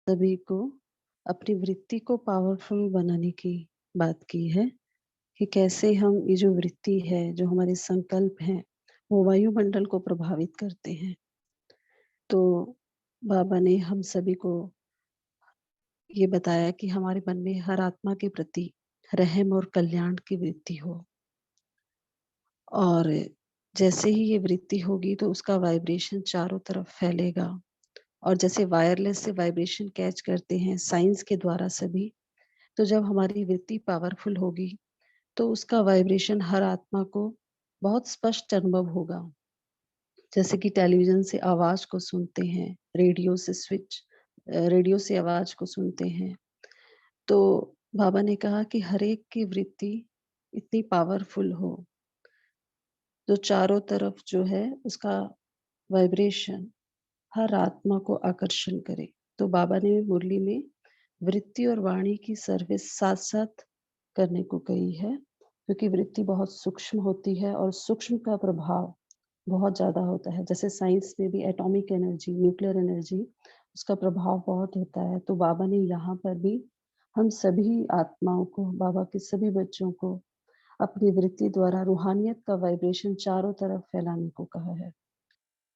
सभी को अपनी वृत्ति को पावरफुल बनाने की बात की है कि कैसे हम ये जो वृत्ति है, जो हमारे संकल्प हैं, वो वायुमंडल को प्रभावित करते हैं। तो बाबा ने हम सभी को ये बताया कि हमारे मन में हर आत्मा के प्रति रहम और कल्याण की वृत्ति हो और जैसे ही ये वृत्ति होगी तो उसका वाइब्रेशन चारों तरफ फैलेगा और जैसे वायरलेस से वाइब्रेशन कैच करते हैं साइंस के द्वारा सभी, तो जब हमारी वृत्ति पावरफुल होगी तो उसका वाइब्रेशन हर आत्मा को बहुत स्पष्ट अनुभव होगा। जैसे कि टेलीविजन से आवाज को सुनते हैं, रेडियो से आवाज को सुनते हैं। तो बाबा ने कहा कि हर एक की वृत्ति इतनी पावरफुल हो जो चारों तरफ जो है उसका वाइब्रेशन हर आत्मा को आकर्षण करे। तो बाबा ने मुरली में वृत्ति और वाणी की सर्विस साथ साथ करने को कही है, क्योंकि वृत्ति बहुत सूक्ष्म होती है और सूक्ष्म का प्रभाव बहुत ज्यादा होता है। जैसे साइंस में भी एटॉमिक एनर्जी, न्यूक्लियर एनर्जी, उसका प्रभाव बहुत होता है। तो बाबा ने यहाँ पर भी हम सभी आत्माओं को, बाबा के सभी बच्चों को अपनी वृत्ति द्वारा रूहानियत का वाइब्रेशन चारों तरफ फैलाने को कहा है।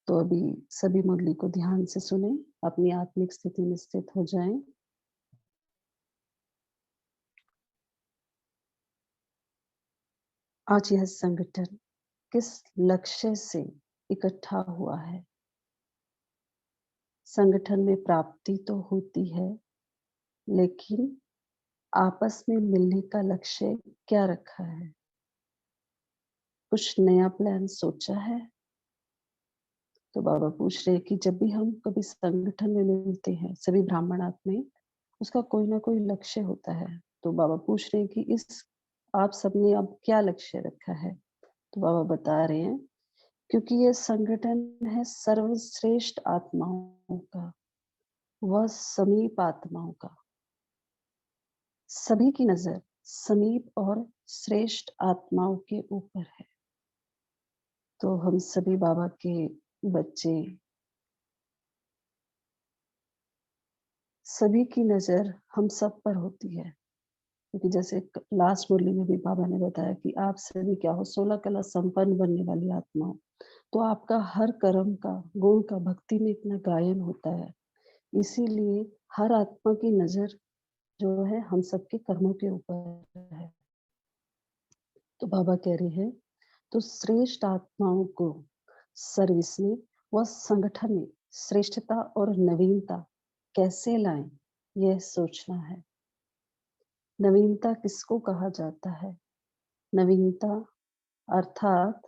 तो अभी सभी मुरली को ध्यान से सुने, अपनी आत्मिक स्थिति में स्थित हो जाएं। आज यह संगठन किस लक्ष्य से इकट्ठा हुआ है? संगठन में प्राप्ति तो होती है, लेकिन आपस में मिलने का लक्ष्य क्या रखा है? कुछ नया प्लान सोचा है? तो बाबा पूछ रहे हैं कि जब भी हम कभी संगठन में मिलते हैं, सभी ब्राह्मण आत्माएं, उसका कोई ना कोई लक्ष्य होता है। तो बाबा पूछ रहे हैं कि इस आप सबने अब क्या लक्ष्य रखा है? तो बाबा बता रहे हैं, क्योंकि यह संगठन है सर्वश्रेष्ठ आत्माओं का, वह समीप आत्माओं का। सभी की नजर समीप और श्रेष्ठ आत्माओं के ऊपर है। तो हम सभी बाबा के बच्चे, सभी की नजर हम सब पर होती है। क्योंकि जैसे लास्ट मुरली में भी बाबा ने बताया कि आप सभी क्या हो, 16 कला संपन्न बनने वाली आत्मा हो। तो आपका हर कर्म का, गुण का भक्ति में इतना गायन होता है, इसीलिए हर आत्मा की नजर जो है हम सबके कर्मों के ऊपर है। तो बाबा कह रहे हैं, तो श्रेष्ठ आत्माओं को सर्विस में व संगठन में श्रेष्ठता और नवीनता कैसे लाएं, यह सोचना है। नवीनता किसको कहा जाता है? नवीनता अर्थात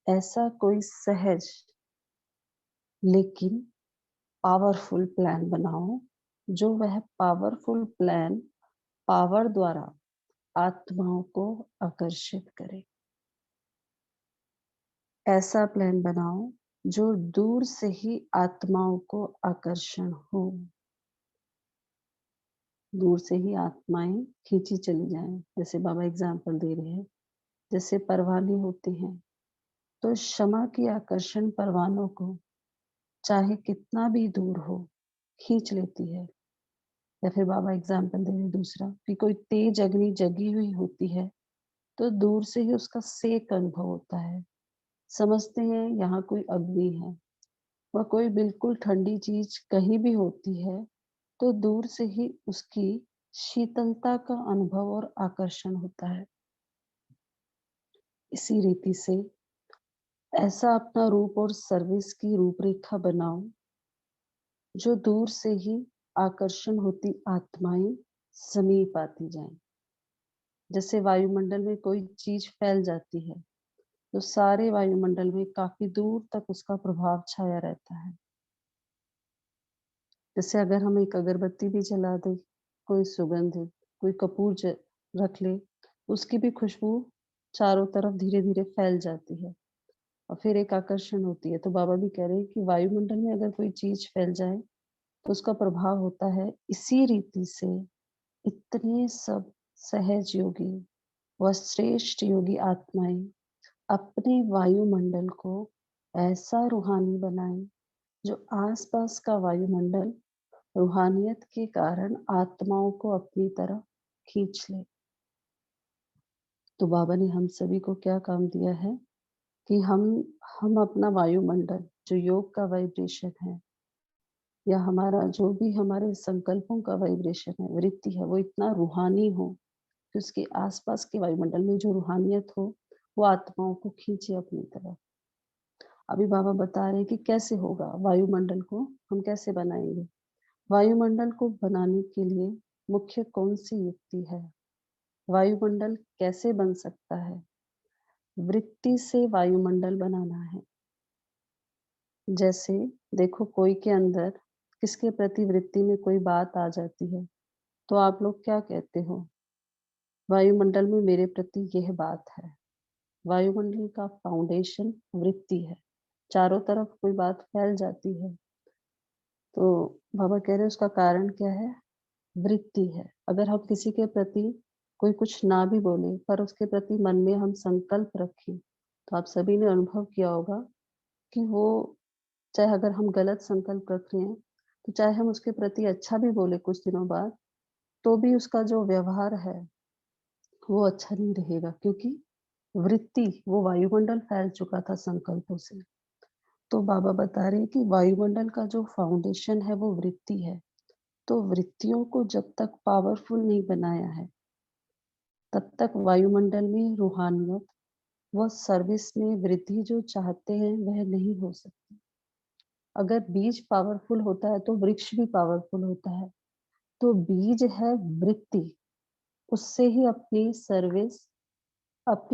ऐसा कोई सहज लेकिन पावरफुल प्लान बनाओ, जो वह पावरफुल प्लान पावर द्वारा आत्माओं को आकर्षित करे। ऐसा प्लान बनाओ जो दूर से ही आत्माओं को आकर्षण हो, दूर से ही आत्माएं खींची चली जाएं। जैसे बाबा एग्जाम्पल दे रहे हैं, जैसे परवाने होते हैं, तो क्षमा की आकर्षण परवानों को चाहे कितना भी दूर हो खींच लेती है। या फिर बाबा एग्जाम्पल दे रहे दूसरा कि कोई तेज अग्नि जगी हुई होती है, तो दूर से ही उसका सेक अनुभव होता है, समझते हैं यहाँ कोई अग्नि है। वह कोई बिल्कुल ठंडी चीज कहीं भी होती है, तो दूर से ही उसकी शीतलता का अनुभव और आकर्षण होता है। इसी रीति से ऐसा अपना रूप और सर्विस की रूपरेखा बनाओ, जो दूर से ही आकर्षण होती आत्माएं समीप आती जाएं। जैसे वायुमंडल में कोई चीज फैल जाती है, तो सारे वायुमंडल में काफी दूर तक उसका प्रभाव छाया रहता है। जैसे अगर हम एक अगरबत्ती भी जला दें, कोई सुगंध, कोई रख ले, उसकी भी खुशबू चारों तरफ धीरे धीरे फैल जाती है और फिर एक आकर्षण होती है। तो बाबा भी कह रहे हैं कि वायुमंडल में अगर कोई चीज फैल जाए तो उसका प्रभाव होता है। इसी रीति से इतने सब सहज योगी व श्रेष्ठ योगी आत्माएं अपने वायुमंडल को ऐसा रूहानी बनाएं, जो आसपास का वायुमंडल रूहानियत के कारण आत्माओं को अपनी तरफ खींच ले। तो बाबा ने हम सभी को क्या काम दिया है कि हम अपना वायुमंडल जो योग का वाइब्रेशन है या हमारा जो भी हमारे संकल्पों का वाइब्रेशन है, वृत्ति है, वो इतना रूहानी हो कि उसके आसपास के वायुमंडल में जो रूहानियत हो वो आत्माओं को खींचे अपनी तरफ। अभी बाबा बता रहे हैं कि कैसे होगा, वायुमंडल को हम कैसे बनाएंगे। वायुमंडल को बनाने के लिए मुख्य कौन सी युक्ति है, वायुमंडल कैसे बन सकता है। वृत्ति से वायुमंडल बनाना है। जैसे देखो, कोई के अंदर किसके प्रति वृत्ति में कोई बात आ जाती है तो आप लोग क्या कहते हो, वायुमंडल में मेरे प्रति यह बात है। वायुमंडल का फाउंडेशन वृत्ति है। चारों तरफ कोई बात फैल जाती है तो बाबा कह रहे हैं उसका कारण क्या है, वृत्ति है। अगर हम किसी के प्रति कोई कुछ ना भी बोले पर उसके प्रति मन में हम संकल्प रखें तो आप सभी ने अनुभव किया होगा कि वो, चाहे अगर हम गलत संकल्प रख रहे हैं तो चाहे हम उसके प्रति अच्छा भी बोले कुछ दिनों बाद तो भी उसका जो व्यवहार है वो अच्छा नहीं रहेगा, क्योंकि वृत्ति वो वायुमंडल फैल चुका था संकल्पों से। तो बाबा बता रहे हैं कि वायुमंडल का जो फाउंडेशन है वो वृत्ति है। तो वृत्तियों को जब तक पावरफुल नहीं बनाया है तब तक वायुमंडल में रूहानियत व सर्विस में वृद्धि जो चाहते हैं वह नहीं हो सकती। अगर बीज पावरफुल होता है तो वृक्ष भी पावरफुल होता है। तो बीज है वृत्ति, उससे ही अपनी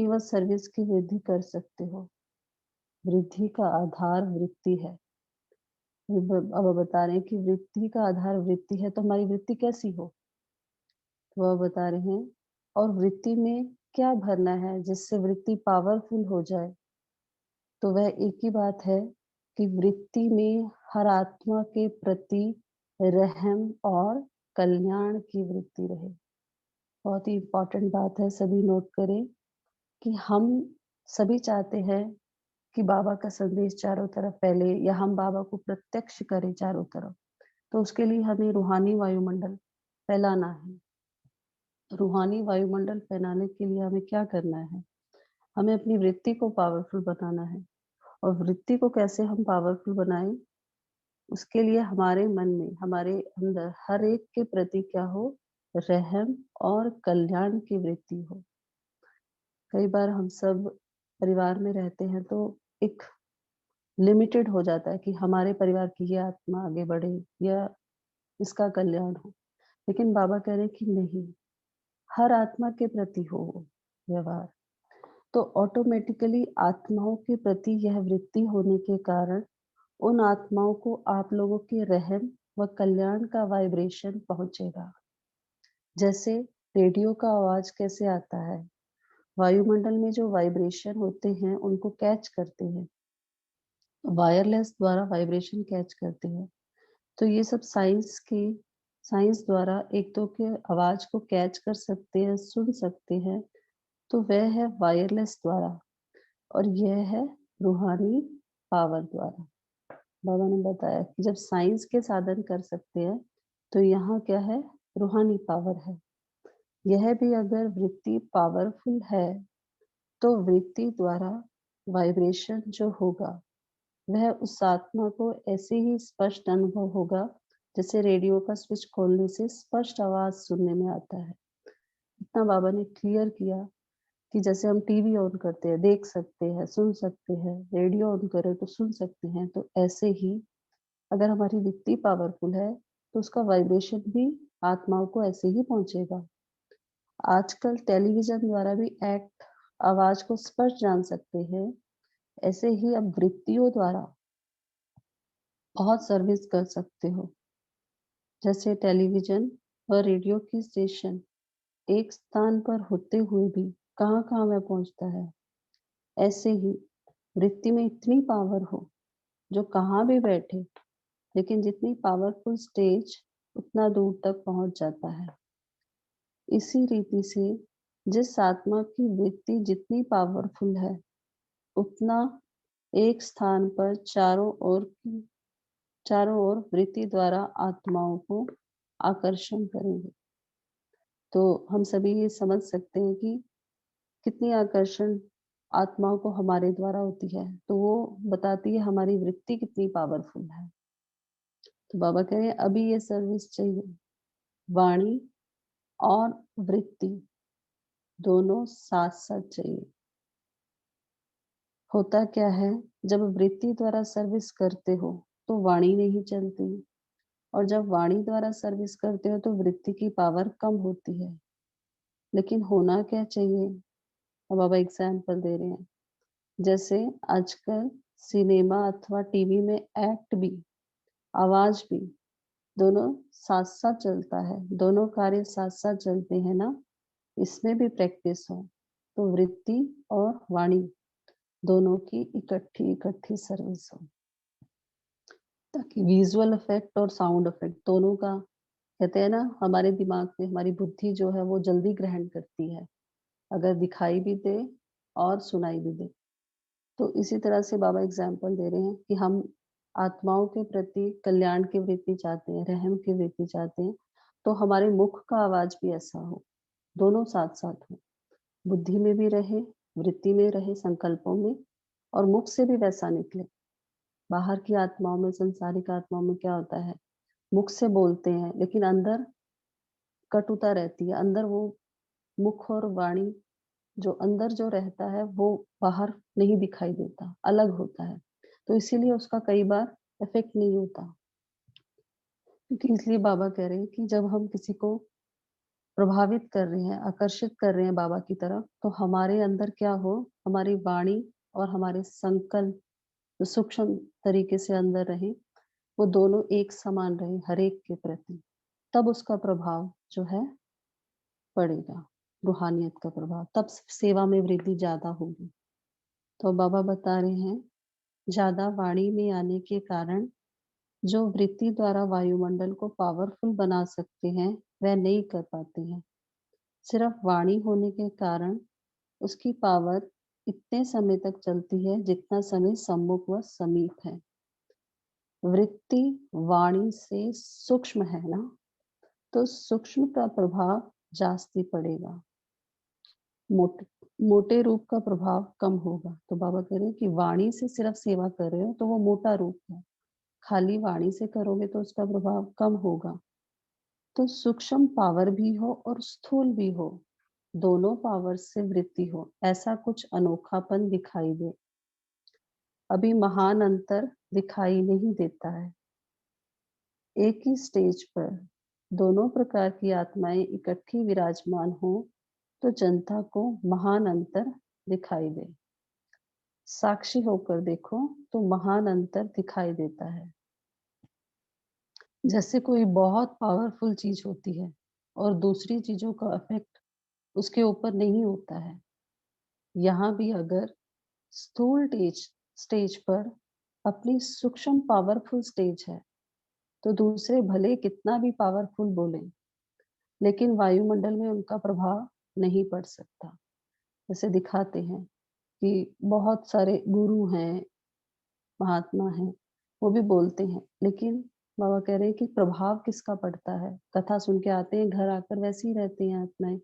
व सर्विस की वृद्धि कर सकते हो। वृद्धि का आधार वृत्ति है। अब बता रहे हैं कि वृद्धि का आधार वृत्ति है, तो हमारी वृत्ति कैसी हो, तो वह बता रहे हैं। और वृत्ति में क्या भरना है जिससे वृत्ति पावरफुल हो जाए, तो वह एक ही बात है कि वृत्ति में हर आत्मा के प्रति रहम और कल्याण की वृत्ति रहे। बहुत ही इम्पोर्टेंट बात है, सभी नोट करें कि हम सभी चाहते हैं कि बाबा का संदेश चारों तरफ फैले या हम बाबा को प्रत्यक्ष करें चारों तरफ। तो उसके लिए हमें रूहानी वायुमंडल फैलाना है। रूहानी वायुमंडल फैलाने के लिए हमें क्या करना है, हमें अपनी वृत्ति को पावरफुल बनाना है। और वृत्ति को कैसे हम पावरफुल बनाएं, उसके लिए हमारे मन में, हमारे अंदर हर एक के प्रति क्या हो, रहम और कल्याण की वृत्ति हो। कई बार हम सब परिवार में रहते हैं तो एक लिमिटेड हो जाता है कि हमारे परिवार की ये आत्मा आगे बढ़े या इसका कल्याण हो। लेकिन बाबा कह रहे हैं कि नहीं, हर आत्मा के प्रति हो वो व्यवहार। तो ऑटोमेटिकली आत्माओं के प्रति यह वृत्ति होने के कारण उन आत्माओं को आप लोगों के रहम व कल्याण का वाइब्रेशन पहुंचेगा। जैसे रेडियो का आवाज कैसे आता है, वायुमंडल में जो वाइब्रेशन होते हैं उनको कैच करते हैं, वायरलेस द्वारा वाइब्रेशन कैच करते हैं। तो ये सब साइंस द्वारा एक तो के आवाज को कैच कर सकते हैं, सुन सकते हैं। तो वह है वायरलेस द्वारा, और यह है रूहानी पावर द्वारा। बाबा ने बताया कि जब साइंस के साधन कर सकते हैं तो यहाँ क्या है, रूहानी पावर है। यह भी अगर वृत्ति पावरफुल है तो वृत्ति द्वारा वाइब्रेशन जो होगा वह उस आत्मा को ऐसे ही स्पष्ट अनुभव होगा जैसे रेडियो का स्विच खोलने से स्पष्ट आवाज सुनने में आता है। इतना बाबा ने क्लियर किया कि जैसे हम टीवी ऑन करते हैं, देख सकते हैं, सुन सकते हैं, रेडियो ऑन करें तो सुन सकते हैं, तो ऐसे ही अगर हमारी वृत्ति पावरफुल है तो उसका वाइब्रेशन भी आत्माओं को ऐसे ही पहुंचेगा। आजकल टेलीविजन द्वारा भी एक्ट आवाज को स्पष्ट जान सकते हैं। ऐसे ही अब वृत्तियों द्वारा बहुत सर्विस कर सकते हो। जैसे टेलीविजन व रेडियो की स्टेशन एक स्थान पर होते हुए भी कहाँ कहाँ में पहुंचता है, ऐसे ही वृत्ति में इतनी पावर हो जो कहाँ भी बैठे, लेकिन जितनी पावरफुल स्टेज उतना दूर तक पहुंच जाता है। इसी रीति से जिस आत्मा की वृत्ति जितनी पावरफुल है उतना एक स्थान पर चारों ओर की चारों ओर वृत्ति द्वारा आत्माओं को आकर्षण करेंगे। तो हम सभी ये समझ सकते हैं कि कितनी आकर्षण आत्माओं को हमारे द्वारा होती है। तो वो बताती है हमारी वृत्ति कितनी पावरफुल है। तो बाबा कह रहे हैं अभी ये सर्विस चाहिए। वाणी और वृत्ति दोनों साथ-साथ चाहिए। होता क्या है, जब वृत्ति द्वारा सर्विस करते हो, तो वाणी नहीं चलती और जब वाणी द्वारा सर्विस करते हो, तो वृत्ति की पावर कम होती है। लेकिन होना क्या चाहिए? अब बाबा एग्ज़ाम्पल दे रहे हैं। जैसे आजकल सिनेमा अथवा टीवी में एक्ट भी, आवाज़ भी दोनों साथ-साथ चलता है। दोनों कार्य साथ-साथ चलते हैं ना, इसमें भी प्रैक्टिस हो। तो वृत्ति और वाणी दोनों की इकट्ठी-इकट्ठी सर्विस हो, ताकि विज़ुअल इफ़ेक्ट और साउंड इफ़ेक्ट दोनों का कहते हैं ना हमारे दिमाग में हमारी बुद्धि जो है वो जल्दी ग्रहण करती है, अगर दिखाई भी दे और सुनाई भी दे। तो इसी तरह से बाबा एग्ज़ाम्पल दे रहे हैं कि हम आत्माओं के प्रति कल्याण की वृत्ति चाहते हैं, रहम की वृत्ति चाहते हैं, तो हमारे मुख का आवाज़ भी ऐसा हो, दोनों साथ-साथ हो। बुद्धि में भी रहे, वृत्ति में रहे, संकल्पों में और मुख से भी वैसा निकले। बाहर की आत्माओं में, संसारिक आत्माओं में क्या होता है, मुख से बोलते हैं, लेकिन अंदर कटुता रहती है। अंदर वो मुख और वाणी जो अंदर जो रहता है, वो बाहर नहीं दिखाई देता, अलग होता है। तो इसीलिए उसका कई बार इफ़ेक्ट नहीं होता। क्योंकि इसलिए बाबा कह रहे हैं कि जब हम किसी को प्रभावित कर रहे हैं, आकर्षित कर रहे हैं बाबा की तरफ, तो हमारे अंदर क्या हो, हमारी वाणी और हमारे संकल्प जो सूक्ष्म तरीके से अंदर रहें, वो दोनों एक समान रहें हर एक के प्रति। तब उसका प्रभाव जो है पड़ेगा, रूहानियत का प्रभाव, तब सेवा में वृद्धि ज़्यादा होगी। तो बाबा बता रहे हैं, ज़्यादा वाणी में आने के कारण जो वृत्ति द्वारा वायुमंडल को पावरफुल बना सकते हैं, वह नहीं कर पाते हैं। सिर्फ वाणी होने के कारण उसकी पावर इतने समय तक चलती है जितना समय सम्मुख व समीप है। वृत्ति वाणी से सूक्ष्म है ना, तो सूक्ष्म का प्रभाव जास्ती पड़ेगा, मोटे मोटे रूप का प्रभाव कम होगा। तो बाबा कह रहे हैं कि वाणी से सिर्फ सेवा कर रहे हो तो वो मोटा रूप है, खाली वाणी से करोगे तो उसका प्रभाव कम होगा। तो सूक्ष्म पावर भी हो और स्थूल भी हो, दोनों पावर से वृद्धि हो, ऐसा कुछ अनोखापन दिखाई दे। अभी महान अंतर दिखाई नहीं देता है। एक ही स्टेज पर दोनों प्रकार की आत्माएं इकट्ठी विराजमान हो तो जनता को महान अंतर दिखाई दे। साक्षी होकर देखो तो महान अंतर दिखाई देता है। जैसे कोई बहुत पावरफुल चीज होती है और दूसरी चीजों का इफेक्ट उसके ऊपर नहीं होता है। यहाँ भी अगर स्थूल स्टेज पर अपनी सूक्ष्म पावरफुल स्टेज है, तो दूसरे भले कितना भी पावरफुल बोले, लेकिन वायुमंडल में उनका प्रभाव नहीं पड़ सकता। जैसे दिखाते हैं कि बहुत सारे गुरु हैं, महात्मा हैं, वो भी बोलते हैं, लेकिन बाबा कह रहे हैं कि प्रभाव किसका पड़ता है? कथा सुन के आते हैं, घर आकर वैसे ही रहती हैं आत्माएँ।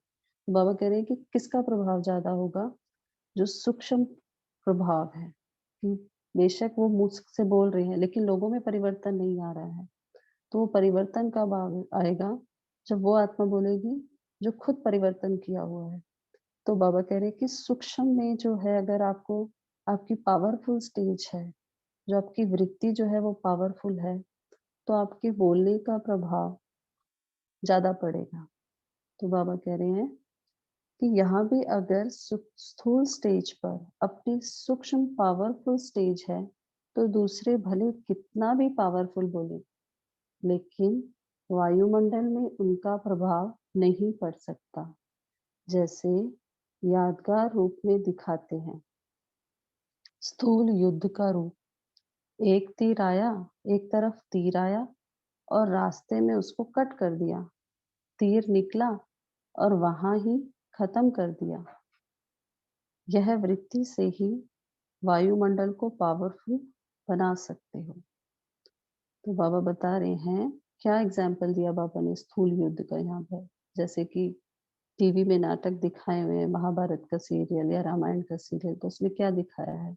बाबा कह रहे हैं कि किसका प्रभाव ज़्यादा होगा? जो सूक्ष्म प्रभाव है, कि बेशक वो मुँह से बोल रहे हैं, लेकिन लोगों में परिवर्तन नहीं आ रहा है। तो वो परिवर्तन कब आएगा? जब वो आत्मा बोलेगी, जो खुद परिवर्तन किया हुआ है। तो बाबा कह रहे हैं कि सूक्ष्म में जो है, अगर आपको आपकी पावरफुल स्टेज है, जो आपकी वृत्ति जो है वो पावरफुल है, तो आपके बोलने का प्रभाव ज़्यादा पड़ेगा। तो बाबा कह रहे हैं कि यहाँ भी अगर स्थूल स्टेज पर अपनी सूक्ष्म पावरफुल स्टेज है, तो दूसरे भले कितना भी पावरफुल बोले, लेकिन वायुमंडल में उनका प्रभाव नहीं पड़ सकता। जैसे यादगार रूप में दिखाते हैं, स्थूल युद्ध का रूप। एक तीर आया, एक तरफ तीर आया और रास्ते में उसको कट कर दिया। तीर निकला और वहां ही खत्म कर दिया। यह वृत्ति से ही वायुमंडल को पावरफुल बना सकते हो। तो बाबा बता रहे हैं, क्या एग्ज़ाम्पल दिया बाबा ने स्थूल युद्ध का यहाँ पर? जैसे कि टीवी में नाटक दिखाए हुए हैं, महाभारत का सीरियल या रामायण का सीरियल, तो उसमें क्या दिखाया है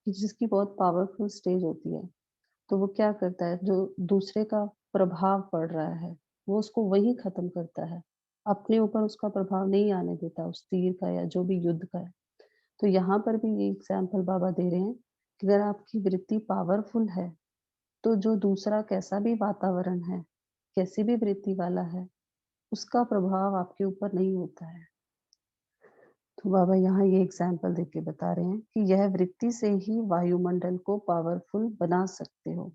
कि जिसकी बहुत पावरफुल स्टेज होती है, तो वो क्या करता है, जो दूसरे का प्रभाव पड़ रहा है, वो उसको वहीं ख़त्म करता है। अपने ऊपर उसका प्रभाव नहीं आने देता उस तीर का या जो भी युद्ध का है। तो यहाँ पर भी ये एग्ज़ाम्पल बाबा दे रहे हैं कि अगर आपकी वृत्ति पावरफुल है, तो जो दूसरा कैसा भी वातावरण है, कैसी भी वृत्ति वाला है, उसका प्रभाव आपके ऊपर नहीं होता है। तो बाबा यहाँ ये एग्ज़ाम्पल देके बता रहे हैं कि यह वृत्ति से ही वायुमंडल को पावरफुल बना सकते हो।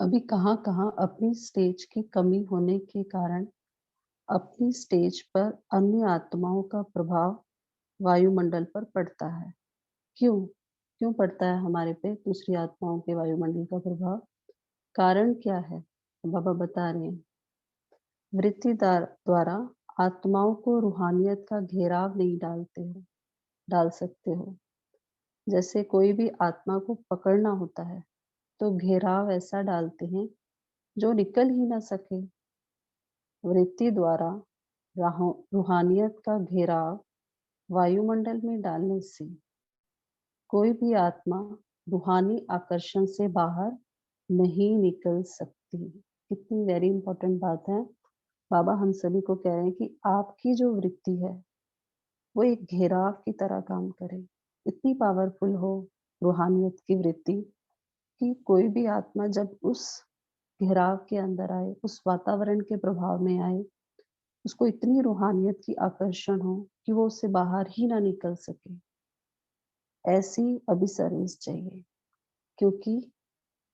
अभी कहाँ-कहाँ अपनी स्टेज की कमी होने के कारण अपनी स्टेज पर अन्य आत्माओं का प्रभाव वायुमंडल पर पड़ता है। क्यों? क्यों पड़ता है हमारे पे दूसरी आत्माओं के वायुमंडल का प्रभाव? कारण क्या है? बाबा बता रहे हैं, वृत्ति द्वारा आत्माओं को रूहानियत का घेराव नहीं डाल सकते हो। जैसे कोई भी आत्मा को पकड़ना होता है, तो घेराव ऐसा डालते हैं जो निकल ही ना सके। वृत्ति द्वारा रूहानियत का घेराव वायुमंडल में डालने से कोई भी आत्मा रूहानी आकर्षण से बाहर नहीं निकल सकती। कितनी वेरी इंपॉर्टेंट बात है। बाबा हम सभी को कह रहे हैं कि आपकी जो वृत्ति है, वो एक घेराव की तरह काम करे। इतनी पावरफुल हो रूहानियत की वृत्ति कि कोई भी आत्मा जब उस घेराव के अंदर आए, उस वातावरण के प्रभाव में आए, उसको इतनी रूहानियत की आकर्षण हो कि वो उससे बाहर ही ना निकल सके। ऐसी अभी सर्विस चाहिए, क्योंकि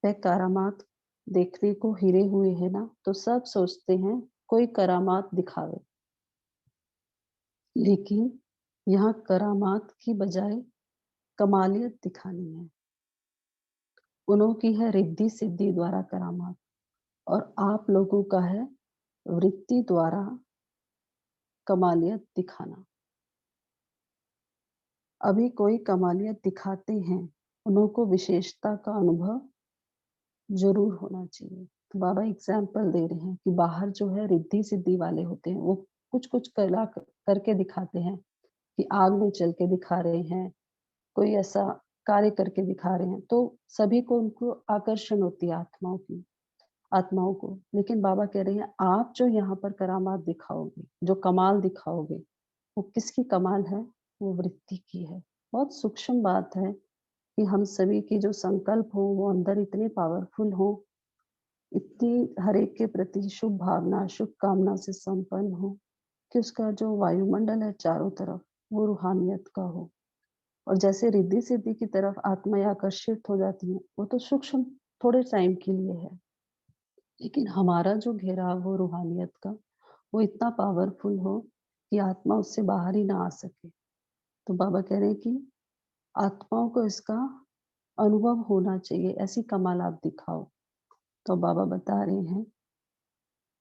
वह करामात देखने को हिरे हुए हैं ना, तो सब सोचते हैं कोई करामात दिखावे। लेकिन यहाँ करामात की बजाय कमालियत दिखानी है। उन्हों की है रिद्धि सिद्धि द्वारा करामात, और आप लोगों का है वृत्ति द्वारा कमालियत दिखाना। अभी कोई कमालियत दिखाते हैं, उन्हों को विशेषता का अनुभव ज़रूर होना चाहिए। तो बाबा एग्ज़ाम्पल दे रहे हैं कि बाहर जो है रिद्धि-सिद्धि वाले होते हैं, वो कुछ-कुछ कला करके दिखाते हैं कि आग में चल के दिखा रहे हैं, कोई ऐसा कार्य करके दिखा रहे हैं, तो सभी को उनको आकर्षण होती है आत्माओं को। लेकिन बाबा कह रहे हैं, आप जो यहाँ पर करामात दिखाओगे, जो कमाल दिखाओगे, वो किसकी कमाल है? वो वृत्ति की है। बहुत सूक्ष्म बात है कि हम सभी की जो संकल्प हो, वो अंदर इतने पावरफुल हो, इतनी हर एक के प्रति शुभ भावना, शुभ कामना से संपन्न हो कि उसका जो वायुमंडल है चारों तरफ, वो रूहानियत का हो। और जैसे रिद्धि-सिद्धि की तरफ आत्माएँ आकर्षित हो जाती हैं, वो तो सूक्ष्म थोड़े टाइम के लिए है। लेकिन हमारा जो घेराव हो रूहानियत का, वो इतना पावरफुल हो कि आत्मा उससे बाहर ही ना आ सके। तो बाबा कह रहे हैं कि आत्माओं को इसका अनुभव होना चाहिए, ऐसी कमाल आप दिखाओ। तो बाबा बता रहे हैं,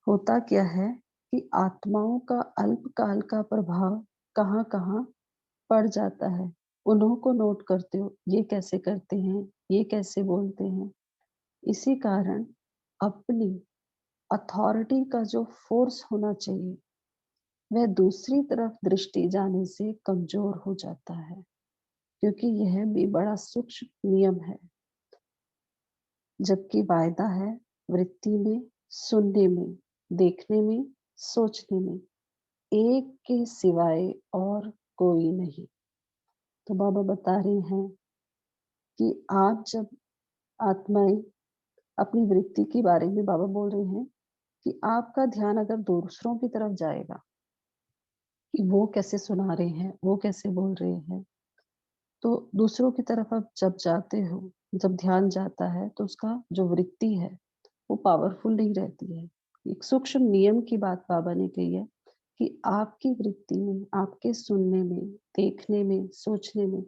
होता क्या है कि आत्माओं का अल्पकाल का प्रभाव कहाँ-कहाँ पड़ जाता है। उन्हों को नोट करते हो, ये कैसे करते हैं, ये कैसे बोलते हैं। इसी कारण अपनी अथॉरिटी का जो फ़ोर्स होना चाहिए, वह दूसरी तरफ दृष्टि जाने से कमज़ोर हो जाता है, क्योंकि यह भी बड़ा सूक्ष्म नियम है। जबकि वायदा है वृत्ति में, सुनने में, देखने में, सोचने में, एक के सिवाय और कोई नहीं। तो बाबा बता रहे हैं कि आप जब आत्माएँ अपनी वृत्ति के बारे में बाबा बोल रहे हैं कि आपका ध्यान अगर दूसरों की तरफ जाएगा कि वो कैसे सुना रहे हैं, वो कैसे बोल रहे हैं, तो दूसरों की तरफ आप जब जाते हो, जब ध्यान जाता है, तो उसका जो वृत्ति है, वो पावरफुल नहीं रहती है। एक सूक्ष्म नियम की बात बाबा ने कही है कि आपकी वृत्ति में, आपके सुनने में, देखने में, सोचने में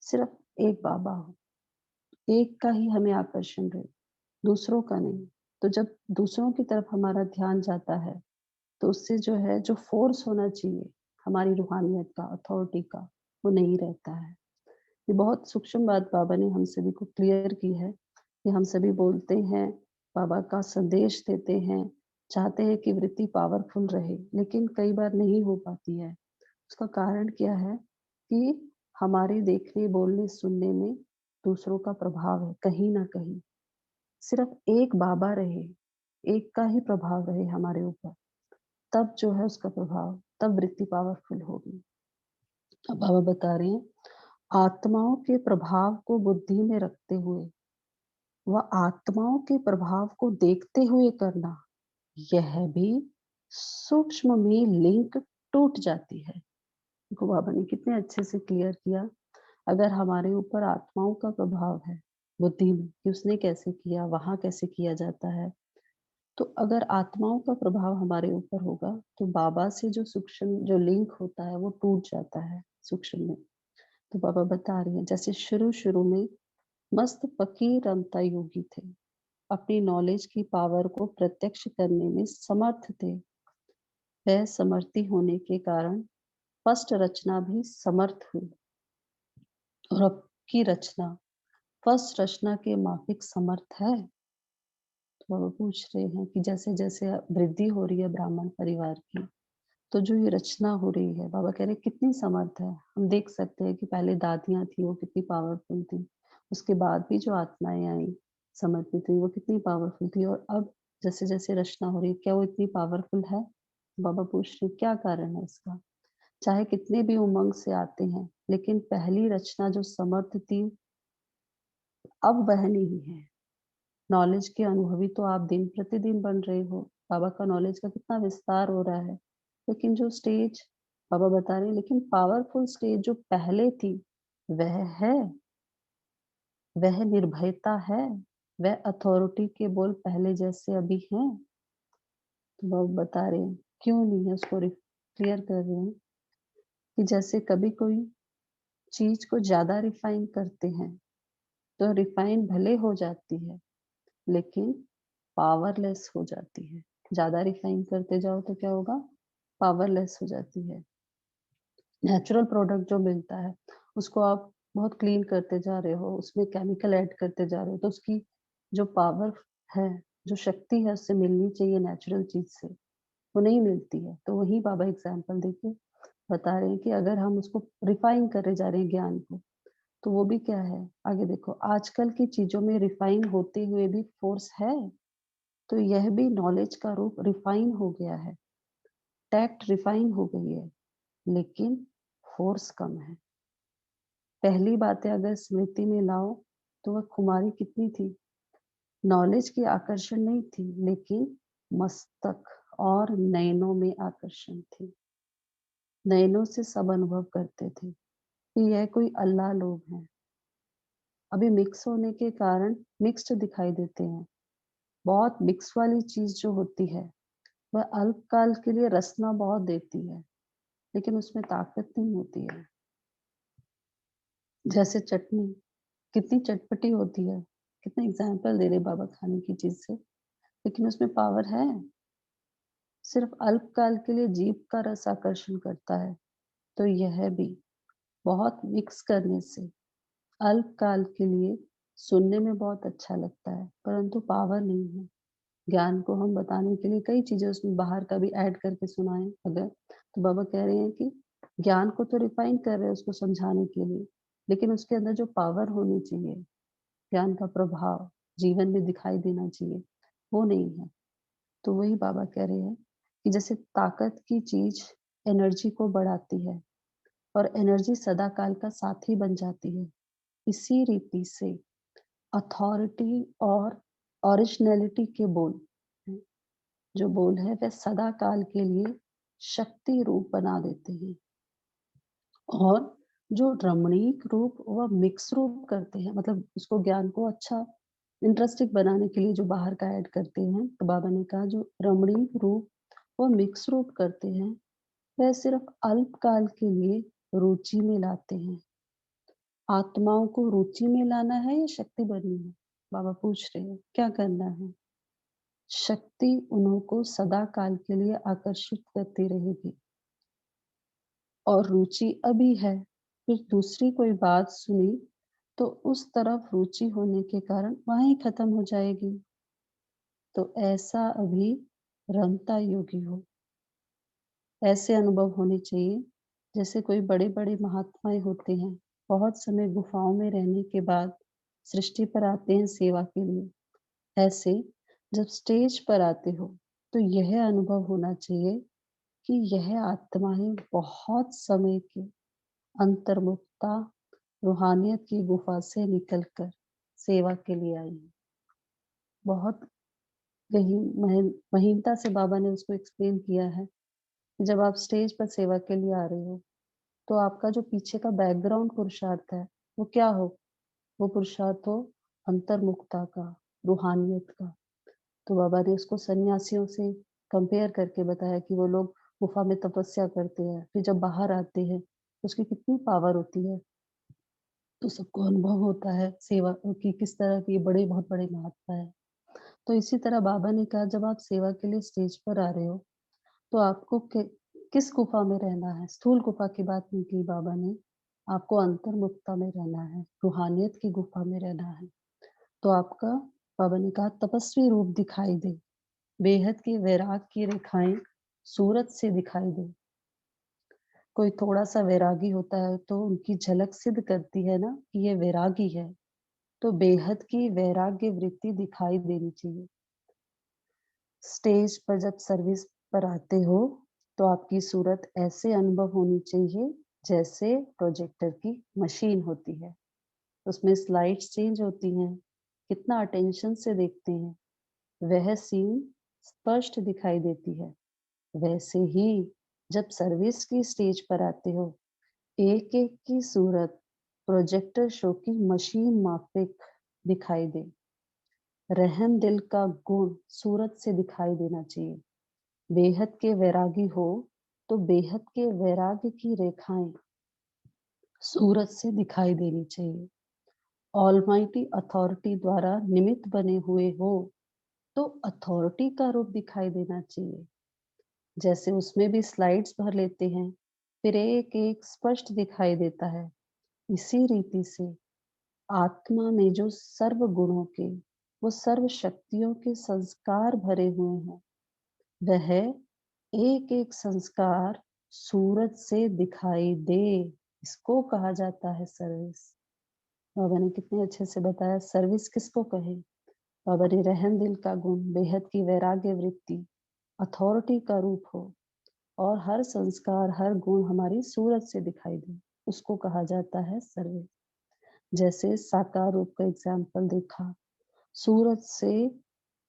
सिर्फ एक बाबा हो, एक का ही हमें आकर्षण रहे, दूसरों का नहीं। तो जब दूसरों की तरफ हमारा ध्यान जाता है, तो उससे जो है, जो फ़ोर्स होना चाहिए हमारी रूहानियत का, अथॉरिटी का, वो नहीं रहता है। ये बहुत सूक्ष्म बात बाबा ने हम सभी को क्लियर की है कि हम सभी बोलते हैं, बाबा का संदेश देते हैं, चाहते हैं कि वृत्ति पावरफुल रहे, लेकिन कई बार नहीं हो पाती है। उसका कारण क्या है कि हमारे देखने, बोलने, सुनने में दूसरों का प्रभाव है कहीं न कहीं। सिर्फ एक बाबा रहे, एक का ही प्रभाव रहे हमारे ऊपर, तब जो है उसका प्रभाव, तब वृत्ति पावरफुल होगी। अब बाबा बता रहे हैं, आत्माओं के प्रभाव को बुद्धि में रखते हुए व आत्माओं के प्रभाव को देखते हुए करना, यह भी सूक्ष्म में लिंक टूट जाती है। देखो बाबा ने कितने अच्छे से क्लियर किया। अगर हमारे ऊपर आत्माओं का प्रभाव है बुद्धि में कि उसने कैसे किया, वहां कैसे किया जाता है, तो अगर आत्माओं का प्रभाव हमारे ऊपर होगा तो बाबा से जो सूक्ष्म जो लिंक होता है वो टूट जाता है सूक्ष्म में। तो बाबा बता रही हैं, जैसे शुरू शुरू में मस्त फकीर रमता योगी थे, अपनी नॉलेज की पावर को प्रत्यक्ष करने में समर्थ थे। वह समर्थी होने के कारण फर्स्ट रचना भी समर्थ हुई और अब की रचना फर्स्ट रचना के माफिक समर्थ है। तो बाबा पूछ रहे हैं कि जैसे जैसे वृद्धि हो रही है ब्राह्मण परिवार की, तो जो ये रचना हो रही है, बाबा कह रहे हैं कितनी समर्थ है। हम देख सकते हैं कि पहले दादियाँ थी, वो कितनी पावरफुल थी। उसके बाद भी जो आत्माएँ आई, समर्पित हुई, वो कितनी पावरफुल थी और अब जैसे-जैसे रचना हो रही है, क्या वो इतनी पावरफुल है? बाबा पूछ रहे हैं, क्या कारण है इसका? चाहे कितने भी उमंग से आते हैं, लेकिन पहली रचना जो समर्थ थी, अब वह नहीं है। नॉलेज के अनुभवी तो आप दिन-प्रतिदिन बन रहे हो। बाबा का नॉलेज का कितना विस्तार हो रहा है। लेकिन जो स्टेज बाबा बता रहे हैं, लेकिन पावरफुल स्टेज जो पहले थी, वह है, वह निर्भयता है, वह अथॉरिटी के बोल पहले जैसे अभी हैं। तो बाबा बता रहे हैं, क्यों नहीं है उसको क्लियर कर रहे हैं कि जैसे कभी कोई चीज़ को ज़्यादा रिफाइन करते हैं, तो रिफाइन भले हो जाती है, लेकिन पावरलेस हो जाती है। ज़्यादा रिफाइन करते जाओ तो क्या होगा? पावरलेस हो जाती है। नेचुरल प्रोडक्ट जो मिलता है, उसको आप बहुत क्लीन करते जा रहे हो, उसमें केमिकल ऐड करते जा रहे हो, तो उसकी जो पावर है, जो शक्ति है उससे मिलनी चाहिए नेचुरल चीज़ से, वो नहीं मिलती है। तो वही बाबा एग्ज़ाम्पल देके बता रहे हैं कि अगर हम उसको रिफाइन करे जा रहे हैं ज्ञान को, तो वो भी क्या है? आगे देखो, आजकल की चीज़ों में रिफाइन होते हुए भी फ़ोर्स है। तो यह भी नॉलेज का रूप रिफाइन हो गया है, टैक्ट रिफाइन हो गई है, लेकिन फोर्स कम है। पहली बातें अगर स्मृति में लाओ तो वह खुमारी कितनी थी, नॉलेज की आकर्षण नहीं थी, लेकिन मस्तक और नयनों में आकर्षण थी। नयनों से सब अनुभव करते थे कि यह कोई अल्लाह लोग हैं। अभी मिक्स होने के कारण मिक्स्ड दिखाई देते हैं। बहुत मिक्स वाली चीज जो होती है वह अल्पकाल के लिए रसना बहुत देती है, लेकिन उसमें ताकत नहीं होती है। जैसे चटनी कितनी चटपटी होती है, कितने एग्जाम्पल दे रहे बाबा खाने की चीज से, लेकिन उसमें पावर है। सिर्फ अल्पकाल के लिए जीभ का रस आकर्षण करता है, तो यह भी बहुत मिक्स करने से अल्पकाल के लिए सुनने में बहुत अच्छा लगता है, परंतु पावर नहीं है। ज्ञान को हम बताने के लिए कई चीजें उसमें बाहर का भी ऐड करके सुनाएं अगर, तो बाबा कह रहे हैं कि ज्ञान को तो रिफाइन कर रहे हैं उसको समझाने के लिए, लेकिन उसके अंदर जो पावर होनी चाहिए, ज्ञान का प्रभाव जीवन में दिखाई देना चाहिए, वो नहीं है। तो वही बाबा कह रहे हैं कि जैसे ताकत की चीज एनर्जी को बढ़ाती है और एनर्जी सदा काल का साथी बन जाती है, इसी रीति से अथॉरिटी और ओरिजिनलिटी के बोल, जो बोल है वह सदा काल के लिए शक्ति रूप बना देते हैं और जो रमणीक रूप व मिक्स रूप करते हैं, मतलब उसको ज्ञान को अच्छा इंटरेस्टिंग बनाने के लिए जो बाहर का ऐड करते हैं, तो बाबा ने कहा जो रमणीक रूप व मिक्स रूप करते हैं वह सिर्फ अल्पकाल के लिए रुचि में लाते हैं। आत्माओं को रुचि में लाना है या शक्ति बननी है? बाबा पूछ रहे हैं क्या करना है? शक्ति उन्हों को सदा काल के लिए आकर्षित करती रहेगी और रुचि अभी है, फिर दूसरी कोई बात सुनी तो उस तरफ रुचि होने के कारण वहीं खत्म हो जाएगी। तो ऐसा अभी रमता योगी हो। ऐसे अनुभव होने चाहिए जैसे कोई बड़े-बड़े महात्माएँ होते हैं, बहुत समय गुफाओं में रहने के बाद सृष्टि पर आते हैं सेवा के लिए। ऐसे जब स्टेज पर आते हो, तो यह अनुभव होना चाहिए कि यह आत्माएँ बहुत समय की अंतर्मुखता, रूहानियत की गुफा से निकलकर सेवा के लिए आई हैं। बहुत महीनता से बाबा ने उसको एक्सप्लेन किया है कि जब आप स्टेज पर सेवा के लिए आ रहे हो, तो आपका जो पीछे का बैकग्राउंड पुरुषार्थ है, वो क्या हो? वो पुरुषार्थ हो अंतर्मुखता का, रूहानियत का। तो बाबा ने उसको सन्यासियों से कंपेयर करके बताया कि वो लोग गुफा में तपस्या करते हैं, फिर जब बाहर आते हैं, तो उसकी कितनी पावर होती है। तो सबको अनुभव होता है सेवा की किस तरह की बड़े बहुत बड़े महात्मा हैं। तो इसी तरह बाबा ने कहा जब आप सेवा के लिए स्टेज पर आ रहे हो, तो आपको किस गुफा में रहना है? स्थूल गुफा की बात नहीं की बाबा ने, आपको अंतर्मुखता में रहना है, रूहानियत की गुफा में रहना है। तो आपका बाबा ने कहा तपस्वी रूप दिखाई दे, बेहद की वैराग की रेखाएँ सूरत से दिखाई दे। कोई थोड़ा-सा वैरागी होता है तो उनकी झलक सिद्ध करती है ना कि ये वैरागी है, तो बेहद की वैराग्य वृत्ति दिखाई देनी चाहिए। स्टेज पर जब सर्विस पर आते हो, तो आपकी सूरत ऐसे अनुभव होनी चाहिए जैसे प्रोजेक्टर की मशीन होती है। उसमें स्लाइड्स चेंज होती हैं, कितना अटेंशन से देखते हैं, वह सीन स्पष्ट दिखाई देती है। वैसे ही जब सर्विस की स्टेज पर आते हो, एक-एक की सूरत प्रोजेक्टर शो की मशीन माफिक दिखाई दे। रहम दिल का गुण सूरत से दिखाई देना चाहिए। बेहद के वैरागी हो, तो बेहद के वैराग्य की रेखाएँ सूरत से दिखाई देनी चाहिए। ऑलमाइटी अथॉरिटी द्वारा निमित्त बने हुए हो, तो अथॉरिटी का रूप दिखाई देना चाहिए। जैसे उसमें भी स्लाइड्स भर लेते हैं, फिर एक-एक स्पष्ट दिखाई देता है। इसी रीति से आत्मा में जो सर्व गुणों के, वो सर्व शक्तियों के संस्कार भरे हुए हैं, वह एक-एक संस्कार सूरत से दिखाई दे। इसको कहा जाता है सर्विस। बाबा ने कितने अच्छे से बताया सर्विस किसको कहे। बाबा ने रहम दिल का गुण, बेहद की वैराग्य वृत्ति, अथॉरिटी का रूप हो और हर संस्कार, हर गुण हमारी सूरत से दिखाई दे, उसको कहा जाता है सर्विस। जैसे साकार रूप का एग्जाम्पल देखा, सूरत से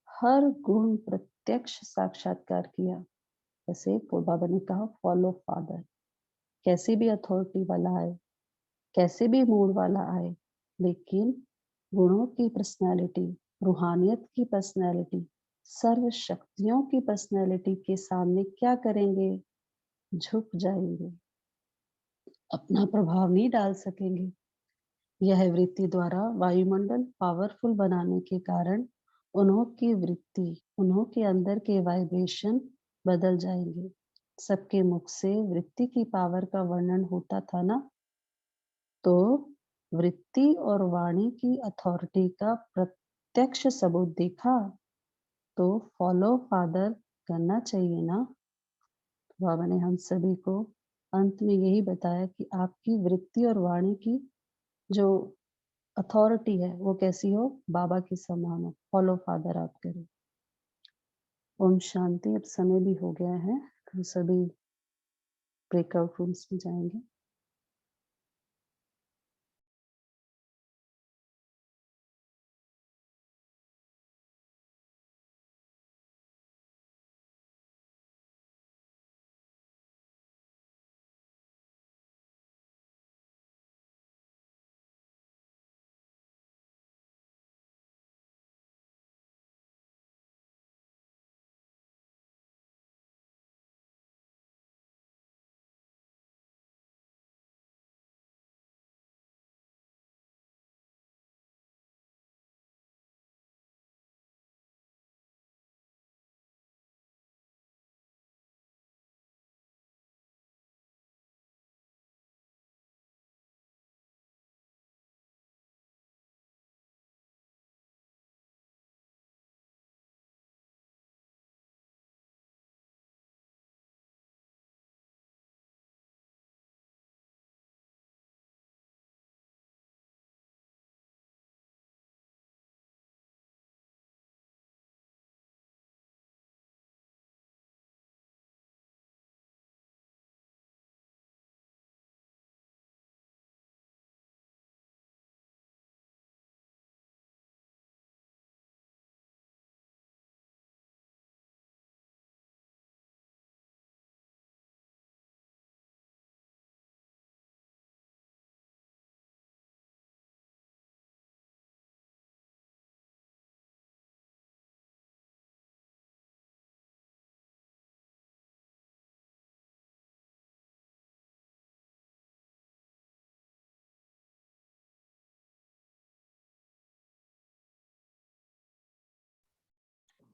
हर गुण प्रत्यक्ष साक्षात्कार किया। जैसे बाबा ने कहा फॉलो फादर, कैसे भी अथॉरिटी वाला आए, कैसे भी मूड वाला आए, लेकिन गुणों की पर्सनैलिटी, रूहानियत की पर्सनैलिटी, सर्व शक्तियों की पर्सनैलिटी के सामने क्या करेंगे? झुक जाएंगे, अपना प्रभाव नहीं डाल सकेंगे। यह वृत्ति द्वारा वायुमंडल पावरफुल बनाने के कारण उन्हों की वृत्ति, उन्हों के अंदर के वाइब्रेशन बदल जाएंगे। सबके मुख से वृत्ति की पावर का वर्णन होता था ना, तो वृत्ति और वाणी की अथॉरिटी का प्रत्यक्ष सबूत देखा, तो फॉलो फादर करना चाहिए ना। बाबा ने हम सभी को अंत में यही बताया कि आपकी वृत्ति और वाणी की जो अथॉरिटी है वो कैसी हो, बाबा की समान हो, फॉलो फादर आप करें। ओम शांति। अब समय भी हो गया है, तो सभी ब्रेकआउट रूम्स में जाएंगे।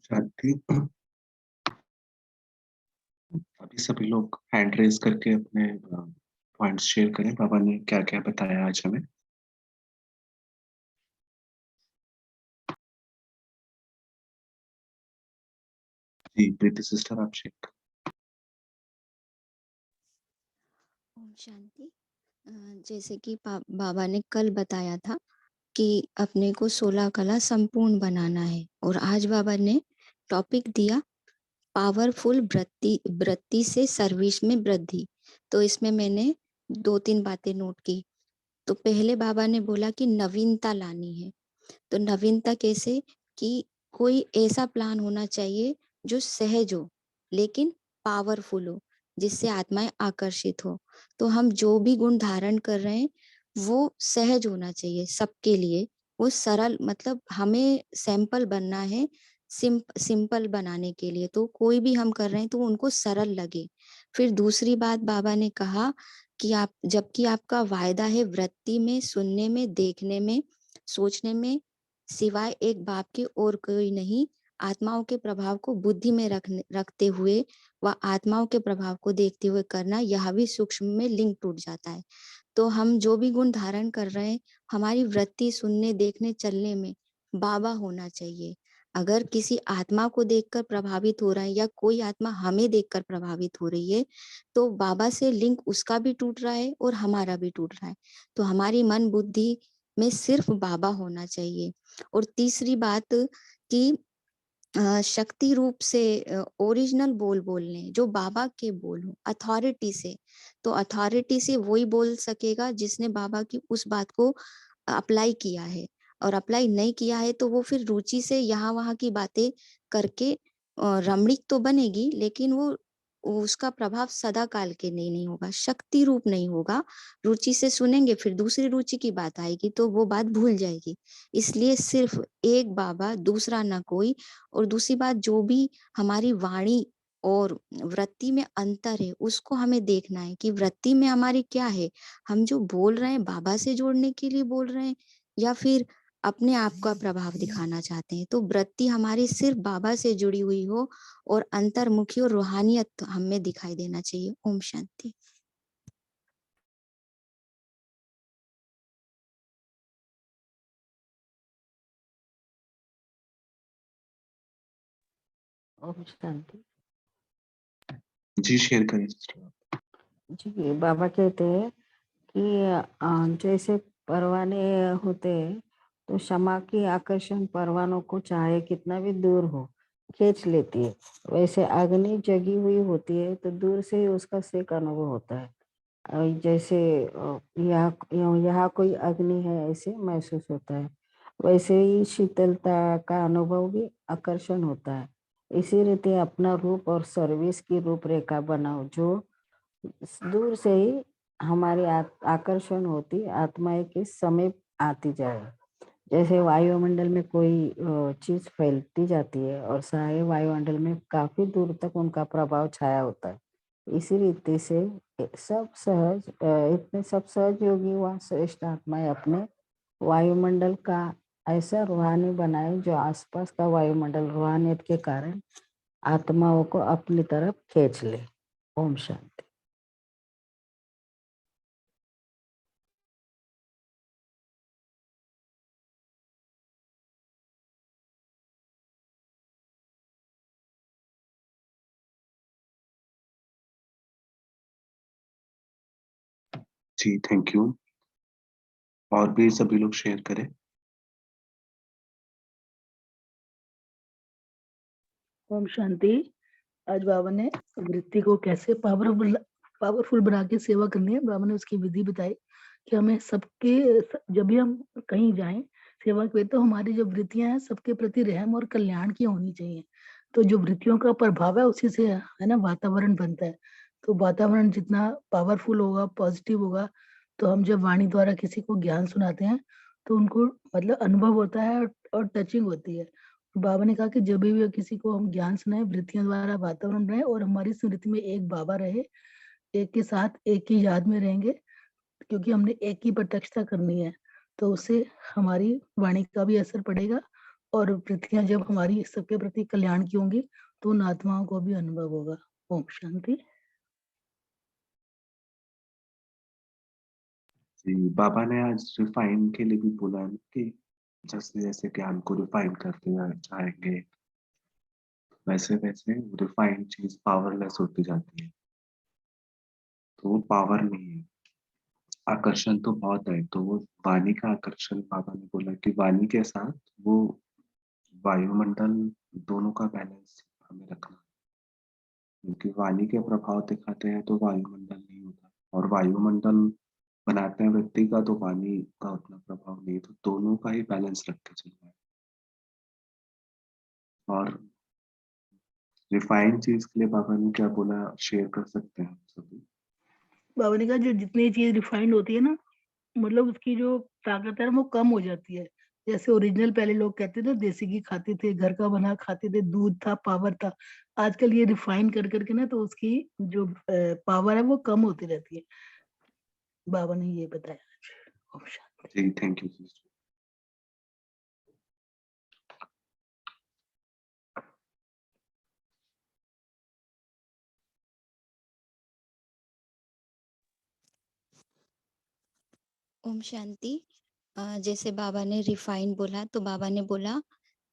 शांति। अभी सभी लोग हैंड रेज़ करके अपने पॉइंट्स शेयर करें, बाबा ने क्या-क्या बताया आज हमें। जी, प्रीति सिस्टर आप शेयर ओम शांति। जैसे कि बाबा ने कल बताया था कि अपने को 16 कला संपूर्ण बनाना है, और आज बाबा ने टॉपिक दिया पावरफुल वृत्ति वृत्ति से सर्विस में वृद्धि। तो इसमें मैंने 2-3 बातें नोट की। तो पहले बाबा ने बोला कि नवीनता लानी है। तो नवीनता कैसे? कि कोई ऐसा प्लान होना चाहिए जो सहज हो लेकिन पावरफुल हो, जिससे आत्माएं आकर्षित हो। तो हम जो भी गुण धारण कर रहे हैं वो सहज होना चाहिए सबके लिए। वो सरल, मतलब हमें सैंपल बनना है सिंपल बनाने के लिए। तो कोई भी हम कर रहे हैं तो उनको सरल लगे। फिर दूसरी बात बाबा ने कहा कि आप, जबकि आपका वायदा है वृत्ति में, सुनने में, देखने में, सोचने में, सिवाय एक बाप के और कोई नहीं, आत्माओं के प्रभाव को बुद्धि में रखते हुए व आत्माओं के प्रभाव को देखते हुए करना, यह भी सूक्ष्म में लिंक टूट जाता है। तो हम जो भी गुण धारण कर रहे हैं, हमारी वृत्ति सुनने, देखने, चलने में बाबा होना चाहिए। अगर किसी आत्मा को देखकर प्रभावित हो रहा है या कोई आत्मा हमें देखकर प्रभावित हो रही है, तो बाबा से लिंक उसका भी टूट रहा है और हमारा भी टूट रहा है। तो हमारी मन बुद्धि में सिर्फ बाबा होना चाहिए। और तीसरी बात कि शक्ति रूप से ओरिजिनल बोल बोलने, जो बाबा के बोल हो, अथॉरिटी से। तो अथॉरिटी से वही बोल सकेगा जिसने बाबा की उस बात को अप्लाई किया है, और अप्लाई नहीं किया है तो वो फिर रुचि से यहाँ वहाँ की बातें करके रमणीक तो बनेगी, लेकिन वो उसका प्रभाव सदा काल के नहीं होगा, शक्ति रूप नहीं होगा। रुचि से सुनेंगे, फिर दूसरी रुचि की बात आएगी तो वो बात भूल जाएगी। इसलिए सिर्फ एक बाबा, दूसरा ना कोई। और दूसरी बात, जो भी हमारी वाणी और वृत्ति में अंतर है उसको हमें देखना है कि वृत्ति में हमारी क्या है। हम जो बोल रहे हैं बाबा से जोड़ने के लिए बोल रहे हैं, या फिर अपने आप का प्रभाव दिखाना चाहते हैं। तो वृत्ति हमारी सिर्फ बाबा से जुड़ी हुई हो और अंतर्मुखी और रूहानियत हमें दिखाई देना चाहिए। ओम शांति। ओम शांति। जी, शेयर करें सिस्टर। जी, बाबा कहते हैं कि जैसे परवाने होते हैं तो क्षमा की आकर्षण परवानों को चाहे कितना भी दूर हो खींच लेती है। वैसे अग्नि जगी हुई होती है तो दूर से ही उसका सेक अनुभव होता है। जैसे यहाँ कोई अग्नि है ऐसे महसूस होता है। वैसे ही शीतलता का अनुभव भी आकर्षण होता है। इसी रीति अपना रूप और सर्विस की रूपरेखा बनाओ जो दूर से ही हमारी आकर्षण होती आत्माएं के समीप आती जाए। जैसे वायुमंडल में कोई चीज फैलती जाती है और सारे वायुमंडल में काफी दूर तक उनका प्रभाव छाया होता है। इसी रीति से इतने सब सहज योगी व श्रेष्ठ आत्माएं अपने वायुमंडल का ऐसा रूहानी बनाए जो आसपास का वायुमंडल रूहानियत के कारण आत्माओं को अपनी तरफ खींच ले। ओम शांति। जी, थैंक यू। और भी सभी लोग शेयर करें। ओम शांति। आज बाबा ने वृत्ति को कैसे पावरफुल बना के सेवा करनी है, बाबा ने उसकी विधि बताई कि हमें जब भी हम कहीं जाएं सेवा के, तो हमारी जो वृत्तियां हैं सबके प्रति रहम और कल्याण की होनी चाहिए। तो जो वृत्तियों का प्रभाव है उसी से है ना वातावरण बनता है। तो वातावरण जितना पावरफुल होगा, पॉजिटिव होगा, तो हम जब वाणी द्वारा किसी को ज्ञान सुनाते हैं तो उनको मतलब अनुभव होता है और टचिंग होती है। बाबा ने कहा कि जब भी किसी को हम ज्ञान सुनाए, वृत्तियों द्वारा वातावरण रहे और हमारी स्मृति में एक बाबा रहे, एक के साथ एक की याद में रहेंगे, क्योंकि हमने एक की प्रत्यक्षता करनी है। तो उससे हमारी वाणी का भी असर पड़ेगा और वृत्तियां जब हमारी सबके प्रति कल्याण की होंगी तो उन आत्माओं को भी अनुभव होगा। ओम शांति। जी, बाबा ने आज रिफाइन के लिए भी बोला है कि जैसे जैसे ज्ञान को रिफाइन करते जाएंगे, वैसे वैसे रिफाइंड चीज पावरलेस होती जाती है। तो वो पावर नहीं है, आकर्षण तो बहुत है। तो वो वाणी का आकर्षण, बाबा ने बोला कि वाणी के साथ वो वायुमंडल, दोनों का बैलेंस हमें रखना है। क्योंकि वाणी के प्रभाव दिखाते हैं तो वायुमंडल नहीं होता, और वायुमंडल बनाते हैं व्यक्ति का, तो वाणी का उतना प्रभाव नहीं। तो दोनों का ही बैलेंस रख के चलना है। और रिफाइंड चीज के लिए बाबा ने क्या बोला, शेयर कर सकते हैं हम सभी। बाबा ने कहा जो जितनी चीज रिफाइंड होती है ना, मतलब उसकी जो ताकत है वो कम हो जाती है। जैसे ओरिजिनल पहले लोग कहते थे देसी घी खाते थे, घर का बना खाते थे, दूध था, पावर था। आजकल ये रिफाइन कर करके ना तो उसकी जो पावर है वो कम होती रहती है। बाबा ने ये बताया आज। ओम शांति। जी, thank you sister. Om Shanti. जैसे बाबा ने रिफाइन बोला तो बाबा ने बोला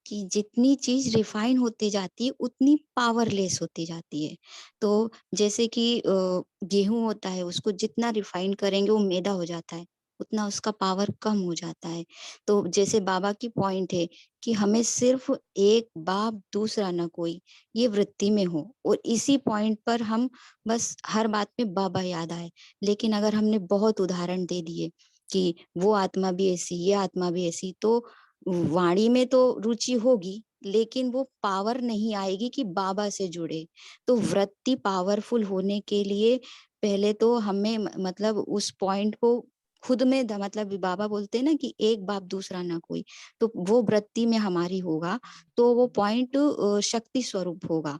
कि जितनी चीज रिफाइन होती जाती है उतनी पावरलेस होती जाती है। तो जैसे कि गेहूं होता है, उसको जितना रिफाइन करेंगे वो मैदा हो जाता है, उतना उसका पावर कम हो जाता है। तो जैसे बाबा की पॉइंट है कि हमें सिर्फ एक बाप दूसरा न कोई, ये वृत्ति में हो, और इसी पॉइंट पर हम बस हर बात में बाबा याद आए। लेकिन अगर हमने बहुत उदाहरण दे दिए कि वो आत्मा भी ऐसी, ये आत्मा भी ऐसी, तो वाणी में तो रुचि होगी लेकिन वो पावर नहीं आएगी कि बाबा से जुड़े। तो वृत्ति पावरफुल होने के लिए पहले तो हमें मतलब उस पॉइंट को खुद में मतलब बाबा बोलते हैं ना कि एक बाप दूसरा ना कोई, तो वो वृत्ति में हमारी होगा तो वो पॉइंट शक्ति स्वरूप होगा।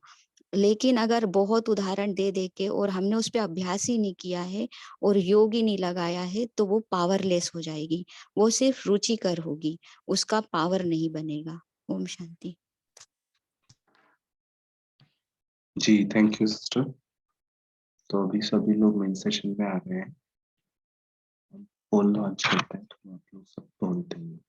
लेकिन अगर बहुत उदाहरण दे दे के और हमने उस पर अभ्यास ही नहीं किया है और योग ही नहीं लगाया है तो वो पावरलेस हो जाएगी, वो सिर्फ रुचिकर होगी, उसका पावर नहीं बनेगा। ओम शांति। जी, थैंक यू सिस्टर। तो अभी सभी लोग मेन सेशन में आ गए हैं। हम पोल लॉन्च करते हैं तो आप लोग सब बोलते हैं।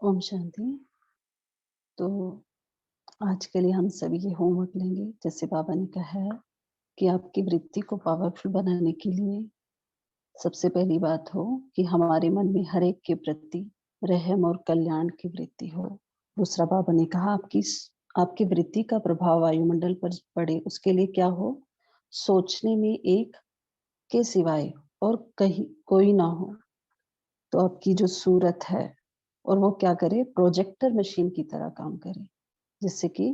ओम शांति। तो आज के लिए हम सभी ये होमवर्क लेंगे, जैसे बाबा ने कहा है कि आपकी वृत्ति को पावरफुल बनाने के लिए सबसे पहली बात हो कि हमारे मन में हर एक के प्रति रहम और कल्याण की वृत्ति हो। दूसरा बाबा ने कहा आपकी वृत्ति का प्रभाव वायुमंडल पर पड़े, उसके लिए क्या हो, सोचने में एक के सिवाय और कहीं कोई ना हो। तो आपकी जो सूरत है और वो क्या करे, प्रोजेक्टर मशीन की तरह काम करे, जिससे कि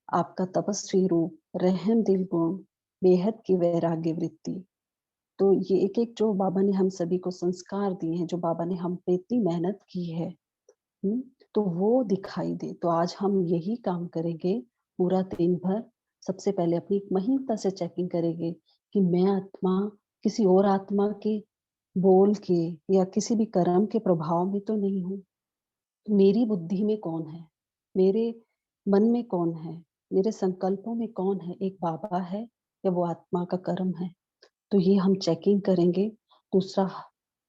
आपका तपस्वी रूप, रहम दिल गुण, बेहद की वैराग्य वृत्ति। तो ये एक एक जो बाबा ने हम सभी को संस्कार दिए हैं, जो बाबा ने हम पे इतनी मेहनत की है, तो वो दिखाई दे। तो आज हम यही काम करेंगे पूरा दिन भर। सबसे पहले अपनी महीनता से चेकिंग करेंगे कि मैं आत्मा किसी और आत्मा के बोल के या किसी भी कर्म के प्रभाव में तो नहीं हूँ। मेरी बुद्धि में कौन है, मेरे मन में कौन है, मेरे संकल्पों में कौन है, एक बाबा है या वो आत्मा का कर्म है। तो ये हम चेकिंग करेंगे। दूसरा,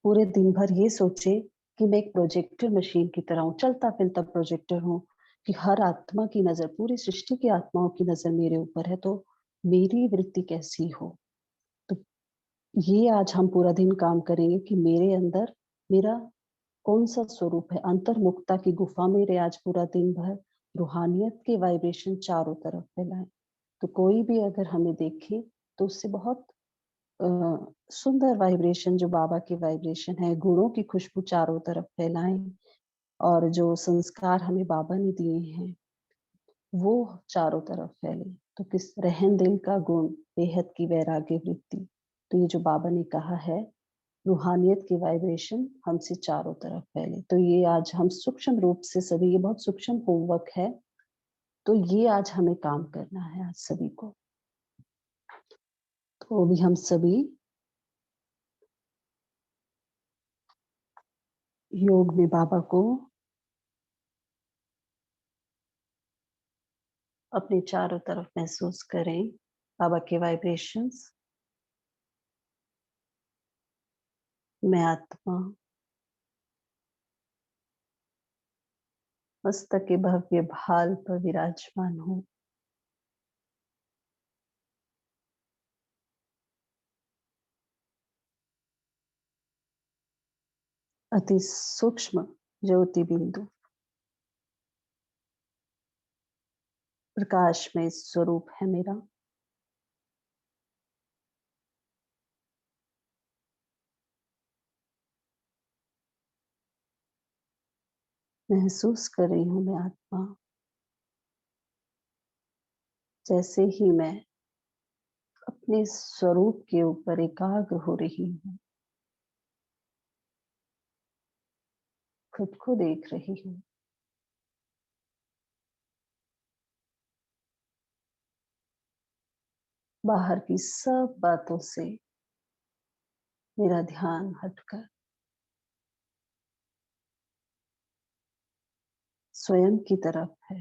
पूरे दिन भर ये सोचे कि मैं एक प्रोजेक्टर मशीन की तरह हूँ, चलता फिरता प्रोजेक्टर हूँ, कि हर आत्मा की नजर, पूरी सृष्टि की आत्माओं की नजर मेरे ऊपर है। तो मेरी वृत्ति कैसी हो। तो ये आज हम पूरा दिन काम करेंगे कि मेरे अंदर मेरा कौन-सा स्वरूप है। अंतर्मुखता की गुफा मेरे आज पूरा दिन भर रूहानियत के वाइब्रेशन चारों तरफ फैलाएँ। तो कोई भी अगर हमें देखे तो उससे बहुत अ, सुंदर वाइब्रेशन जो बाबा की वाइब्रेशन है, गुणों की खुशबू चारों तरफ फैलाएँ और जो संस्कार हमें बाबा ने दिए हैं, वो चारों तरफ फैले। तो किस रहम दिल का गुण, बेहद की वैराग्य वृत्ति। तो ये जो बाबा ने कहा है, रूहानियत की वाइब्रेशन हमसे चारों तरफ फैले। तो ये आज हम सूक्ष्म रूप से सभी, ये बहुत सूक्ष्म होमवर्क है, तो ये आज हमें काम करना है आज सभी को। तो अभी हम सभी योग में बाबा को अपने चारों तरफ महसूस करें, बाबा के वाइब्रेशंस। मैं आत्मा मस्तक के भव्य भाल पर विराजमान हूँ। अति सूक्ष्म ज्योति बिंदु प्रकाश में स्वरूप है मेरा। महसूस कर रही हूँ मैं आत्मा, जैसे ही मैं अपने स्वरूप के ऊपर एकाग्र हो रही हूँ, खुद को देख रही हूँ। बाहर की सब बातों से मेरा ध्यान हटकर स्वयं की तरफ है।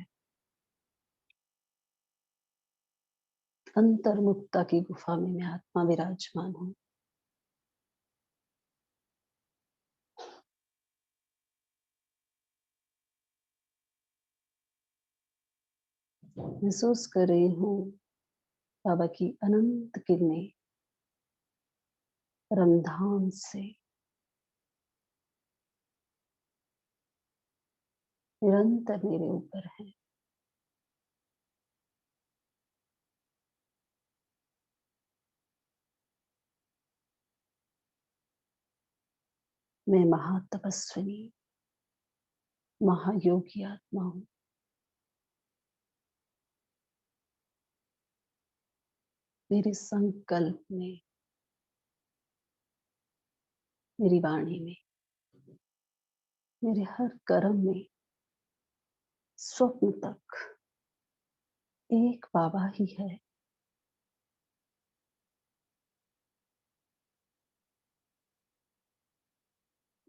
अंतर्मुखता की गुफा में मैं आत्मा विराजमान हूँ। महसूस कर रही हूँ बाबा की अनंत किरणें परमधाम से निरंतर मेरे ऊपर है। मैं महातपस्विनी महायोगी आत्मा हूँ। मेरे संकल्प में, मेरी वाणी में, मेरे हर कर्म में, स्वप्न तक एक बाबा ही है।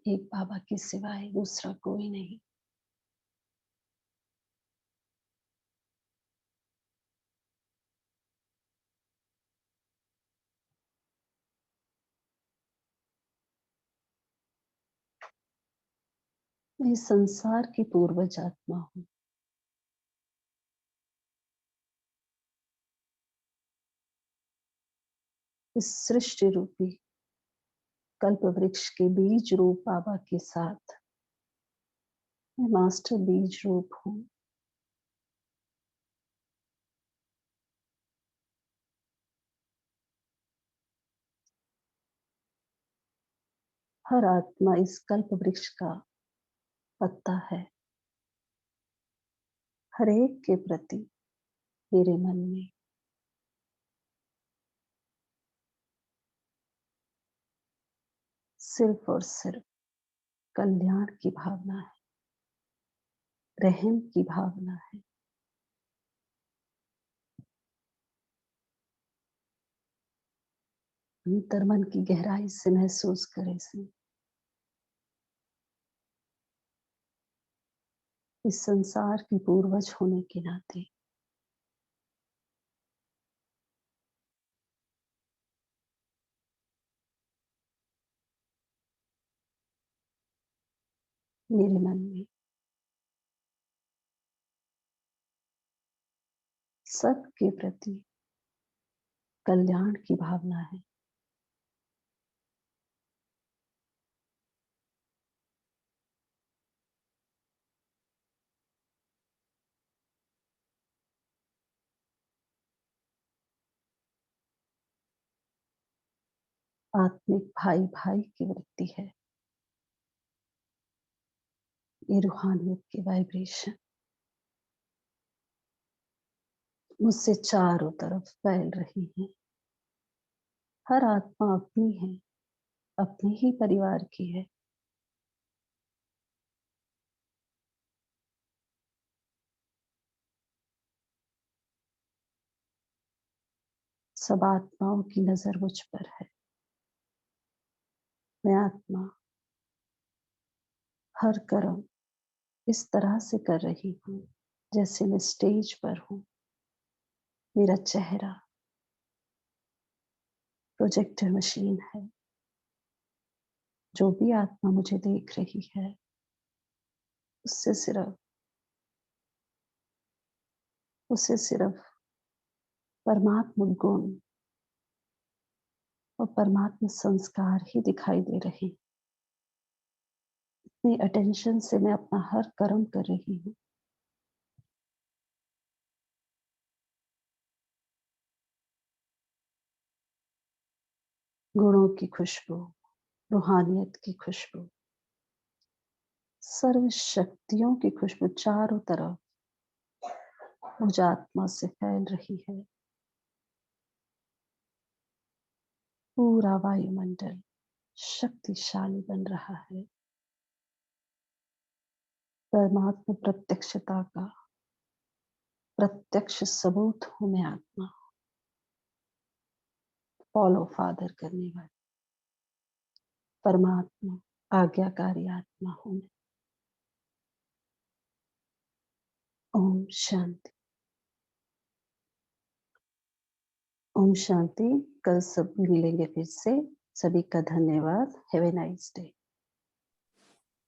एक बाबा के सिवाय दूसरा कोई नहीं। मैं इस संसार की पूर्वज आत्मा हूँ। इस सृष्टि रूपी कल्प वृक्ष के बीज रूप बाबा के साथ मैं मास्टर बीज रूप हूँ। हर आत्मा इस कल्प वृक्ष का पत्ता है। हर एक के प्रति मेरे मन में सिर्फ और सिर्फ कल्याण की भावना है, रहम की भावना है। अंतर मन की गहराई से महसूस करें इसे। इस संसार की पूर्वज होने के नाते मेरे मन में सबके प्रति कल्याण की भावना है। आत्मिक भाई भाई की वृत्ति है। ये रूहानियत की वाइब्रेशन मुझसे चारों तरफ फैल रही है। हर आत्मा अपनी है, अपने ही परिवार की है। सब आत्माओं की नजर मुझ पर है। मैं आत्मा हर कर्म इस तरह से कर रही हूँ जैसे मैं स्टेज पर हूँ। मेरा चेहरा प्रोजेक्टर मशीन है। जो भी आत्मा मुझे देख रही है उसे सिर्फ परमात्मा गुण और परमात्मा संस्कार ही दिखाई दे रहे हैं। इतनी अटेंशन से मैं अपना हर कर्म कर रही हूँ। गुणों की खुशबू, रूहानियत की खुशबू, सर्व शक्तियों की खुशबू चारों तरफ मुझ आत्मा से फैल रही है। पूरा वायुमंडल शक्तिशाली बन रहा है। परमात्मा प्रत्यक्षता का प्रत्यक्ष सबूत हूं मैं आत्मा। फॉलो फादर करने वाली परमात्मा आज्ञाकारी आत्मा हूं मैं। ओम शांति। ओम शांति। कल सब मिलेंगे फिर से। सभी का धन्यवाद। Have a nice day.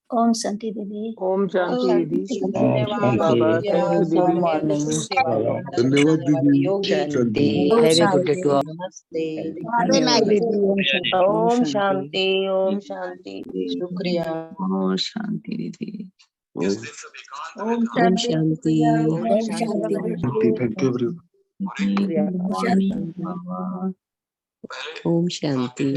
ओम शांति दीदी। ओम शांति दीदी। धन्यवाद बाबा, थैंक यू दीदी। Good morning. धन्यवाद दीदी। योग शांति। ओम हैव ए गुड डे शांति। To all. नमस्ते। ओम ओम शांति। शांति। ओम शांति। शुक्रिया। ओम शांति दीदी। ओम ओम ओम शांति। शांति। शुक्रिया। ओम शांति। Thank you everyone. Good morning बाबा। ओम शांति।